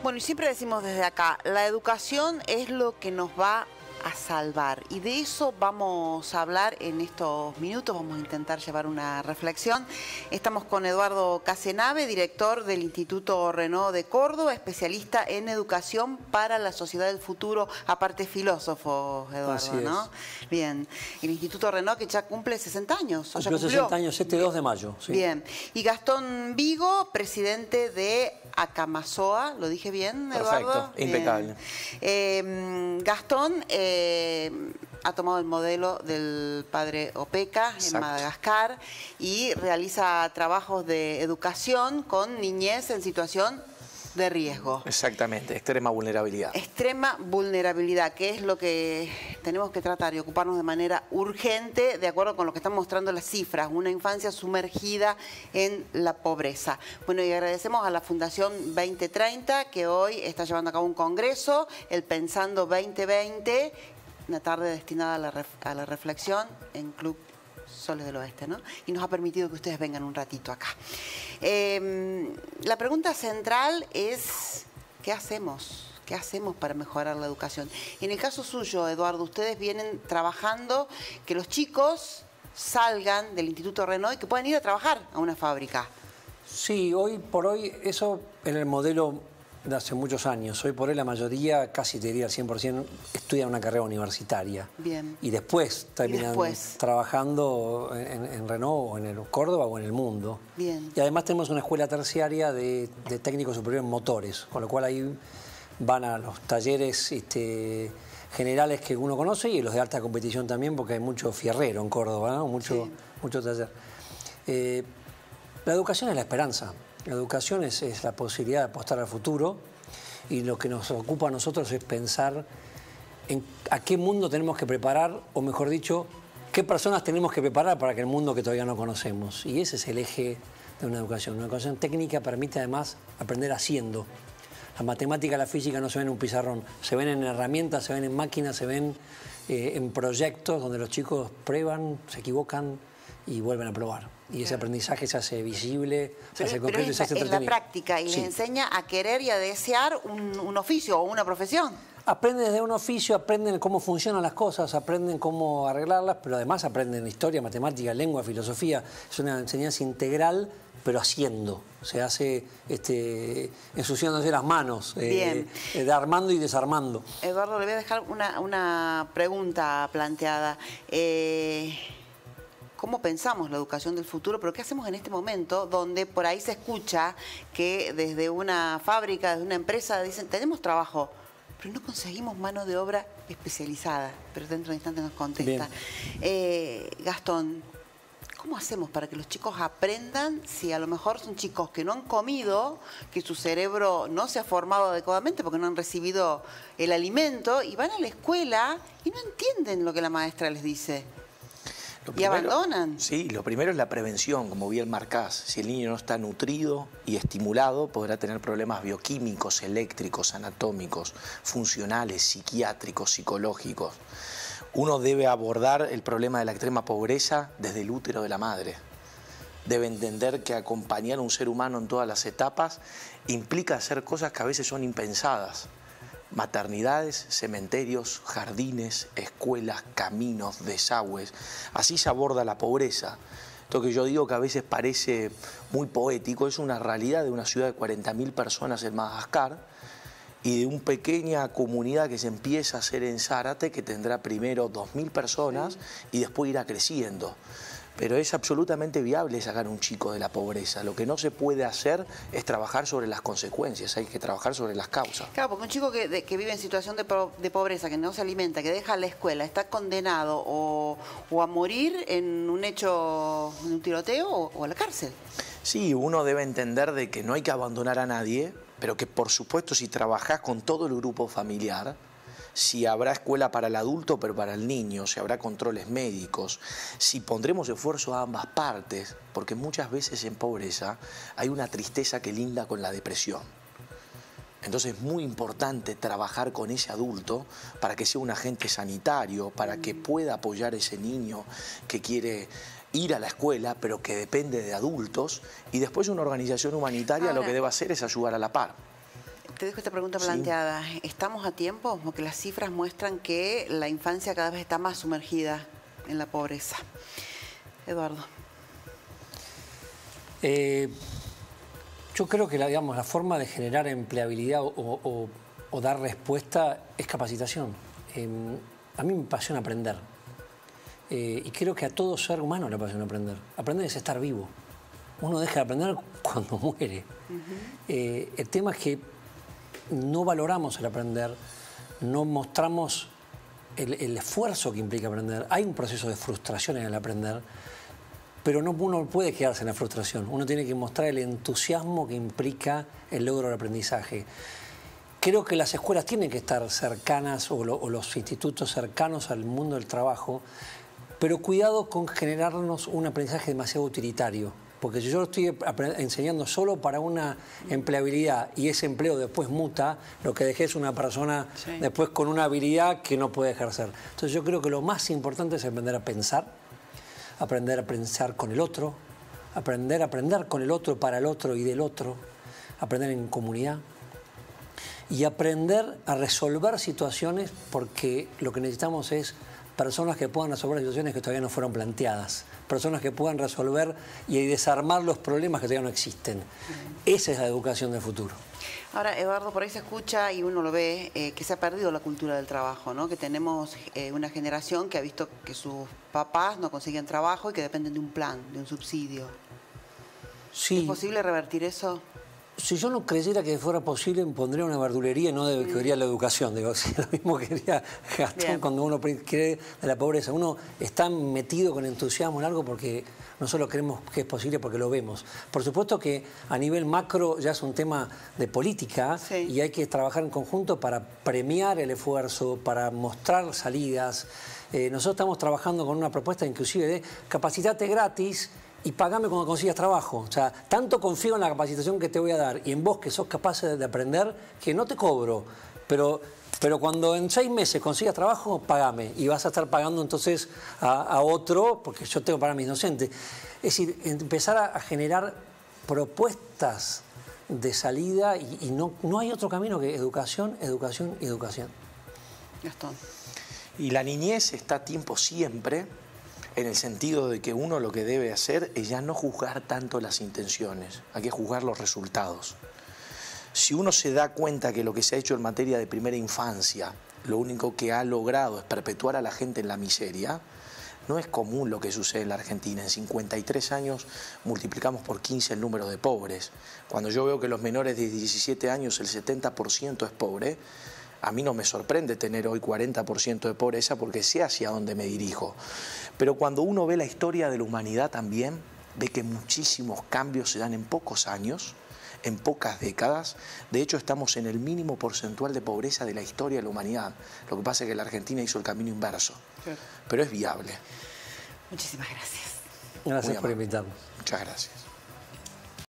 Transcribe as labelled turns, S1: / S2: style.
S1: Bueno, y siempre decimos desde acá, la educación es lo que nos va a salvar. Y de eso vamos a hablar en estos minutos, vamos a intentar llevar una reflexión. Estamos con Eduardo Casenave, director del Instituto Renault de Córdoba, especialista en educación para la sociedad del futuro, aparte filósofo, Eduardo, ¿no? Bien, el Instituto Renault que ya cumple 60 años.
S2: Cumplió 60 años este 2 de mayo. Sí.
S1: Bien, y Gastón Vigo, presidente de Acamasoa, ¿lo dije bien, Eduardo?
S3: Perfecto, impecable.
S1: Gastón ha tomado el modelo del padre Opeca en Madagascar y realiza trabajos de educación con niñez en situación de riesgo.
S3: Exactamente, extrema vulnerabilidad.
S1: Extrema vulnerabilidad, que es lo que tenemos que tratar y ocuparnos de manera urgente, de acuerdo con lo que están mostrando las cifras, una infancia sumergida en la pobreza. Bueno, y agradecemos a la Fundación 2030, que hoy está llevando a cabo un congreso, el Pensando 2020, una tarde destinada a la reflexión en Club Soles del Oeste, ¿no? Y nos ha permitido que ustedes vengan un ratito acá. La pregunta central es, ¿qué hacemos? ¿Qué hacemos para mejorar la educación? En el caso suyo, Eduardo, ustedes vienen trabajando que los chicos salgan del Instituto Renault y que puedan ir a trabajar a una fábrica.
S2: Sí, hoy por hoy eso en el modelo de hace muchos años. Hoy por hoy la mayoría, casi te diría al 100%, estudian una carrera universitaria.
S1: Bien.
S2: Y después terminan trabajando en Renault o en el Córdoba o en el mundo.
S1: Bien.
S2: Y además tenemos una escuela terciaria de técnico superior en motores, con lo cual ahí van a los talleres generales que uno conoce y los de alta competición también, porque hay mucho fierrero en Córdoba, ¿no? Mucho taller. La educación es la esperanza. La educación es la posibilidad de apostar al futuro, y lo que nos ocupa a nosotros es pensar en a qué mundo tenemos que preparar, o mejor dicho, qué personas tenemos que preparar para que el mundo que todavía no conocemos. Y ese es el eje de una educación. Una educación técnica permite además aprender haciendo. La matemática y la física no se ven en un pizarrón, se ven en herramientas, se ven en máquinas, se ven en proyectos donde los chicos prueban, se equivocan y vuelven a probar. Y ese aprendizaje se hace visible, se hace concreto y se hace entretenido.
S1: En la práctica, y les enseña a querer y a desear un oficio o una profesión.
S2: Aprenden desde un oficio, aprenden cómo funcionan las cosas, aprenden cómo arreglarlas, pero además aprenden historia, matemática, lengua, filosofía. Es una enseñanza integral, pero haciendo. Se hace ensuciándose las manos, armando y desarmando.
S1: Eduardo, le voy a dejar una pregunta planteada. ¿Cómo pensamos la educación del futuro? ¿Pero qué hacemos en este momento donde por ahí se escucha que desde una fábrica, desde una empresa, dicen, tenemos trabajo, pero no conseguimos mano de obra especializada? Pero dentro de un instante nos contesta. Gastón, ¿cómo hacemos para que los chicos aprendan si a lo mejor son chicos que no han comido, que su cerebro no se ha formado adecuadamente porque no han recibido el alimento y van a la escuela y no entienden lo que la maestra les dice? ¿Y abandonan?
S3: Sí, lo primero es la prevención, como bien marcás. Si el niño no está nutrido y estimulado, podrá tener problemas bioquímicos, eléctricos, anatómicos, funcionales, psiquiátricos, psicológicos. Uno debe abordar el problema de la extrema pobreza desde el útero de la madre. Debe entender que acompañar a un ser humano en todas las etapas implica hacer cosas que a veces son impensadas. Maternidades, cementerios, jardines, escuelas, caminos, desagües. Así se aborda la pobreza. Esto que yo digo que a veces parece muy poético es una realidad de una ciudad de 40.000 personas en Madagascar y de una pequeña comunidad que se empieza a hacer en Zárate, que tendrá primero 2.000 personas y después irá creciendo. Pero es absolutamente viable sacar a un chico de la pobreza. Lo que no se puede hacer es trabajar sobre las consecuencias, hay que trabajar sobre las causas.
S1: Claro, porque un chico que vive en situación de pobreza, que no se alimenta, que deja la escuela, está condenado o a morir en un hecho, en un tiroteo o a la cárcel.
S3: Sí, uno debe entender de que no hay que abandonar a nadie, pero que por supuesto si trabajás con todo el grupo familiar, si habrá escuela para el adulto, pero para el niño, si habrá controles médicos, si pondremos esfuerzo a ambas partes, porque muchas veces en pobreza hay una tristeza que linda con la depresión. Entonces es muy importante trabajar con ese adulto para que sea un agente sanitario, para que pueda apoyar a ese niño que quiere ir a la escuela, pero que depende de adultos, y después una organización humanitaria lo que debe hacer es ayudar a la par.
S1: Te dejo esta pregunta planteada. ¿Estamos a tiempo? Porque las cifras muestran que la infancia cada vez está más sumergida en la pobreza. Eduardo.
S2: Yo creo que la forma de generar empleabilidad o dar respuesta es capacitación. A mí me apasiona aprender. Y creo que a todo ser humano le apasiona aprender. Aprender es estar vivo. Uno deja de aprender cuando muere. El tema es que no valoramos el aprender, no mostramos el esfuerzo que implica aprender. Hay un proceso de frustración en el aprender, pero uno no puede quedarse en la frustración. Uno tiene que mostrar el entusiasmo que implica el logro del aprendizaje. Creo que las escuelas tienen que estar cercanas o los institutos cercanos al mundo del trabajo, pero cuidado con generarnos un aprendizaje demasiado utilitario. Porque si yo estoy enseñando solo para una empleabilidad y ese empleo después muta, lo que dejé es una persona después con una habilidad que no puede ejercer. Entonces yo creo que lo más importante es aprender a pensar con el otro, aprender a aprender con el otro, para el otro y del otro, aprender en comunidad y aprender a resolver situaciones, porque lo que necesitamos es personas que puedan resolver situaciones que todavía no fueron planteadas, personas que puedan resolver y desarmar los problemas que todavía no existen. Esa es la educación del futuro.
S1: Ahora, Eduardo, por ahí se escucha y uno lo ve, que se ha perdido la cultura del trabajo, ¿no? Que tenemos una generación que ha visto que sus papás no consiguen trabajo y que dependen de un plan, de un subsidio.
S2: Sí.
S1: ¿Es posible revertir eso?
S2: Si yo no creyera que fuera posible, pondría una verdulería y no quería la educación. Digo, si lo mismo quería Gastón cuando uno cree de la pobreza. Uno está metido con entusiasmo en algo porque no solo creemos que es posible, porque lo vemos. Por supuesto que a nivel macro ya es un tema de política y hay que trabajar en conjunto para premiar el esfuerzo, para mostrar salidas. Nosotros estamos trabajando con una propuesta inclusive de capacitate gratis y pagame cuando consigas trabajo. O sea, tanto confío en la capacitación que te voy a dar y en vos que sos capaz de aprender, que no te cobro. Pero cuando en 6 meses consigas trabajo, pagame. Y vas a estar pagando entonces a otro, porque yo tengo para mis docentes. Es decir, empezar a generar propuestas de salida y no hay otro camino que educación, educación y educación.
S1: Gastón.
S3: Y la niñez está a tiempo siempre, en el sentido de que uno lo que debe hacer es ya no juzgar tanto las intenciones, hay que juzgar los resultados. Si uno se da cuenta que lo que se ha hecho en materia de primera infancia, lo único que ha logrado es perpetuar a la gente en la miseria, no es común lo que sucede en la Argentina. En 53 años multiplicamos por 15 el número de pobres. Cuando yo veo que los menores de 17 años el 70% es pobre, a mí no me sorprende tener hoy 40% de pobreza porque sé hacia dónde me dirijo. Pero cuando uno ve la historia de la humanidad también, ve que muchísimos cambios se dan en pocos años, en pocas décadas. De hecho, estamos en el mínimo porcentual de pobreza de la historia de la humanidad. Lo que pasa es que la Argentina hizo el camino inverso. Pero es viable.
S1: Muchísimas gracias.
S2: Gracias por invitarnos.
S3: Muchas gracias.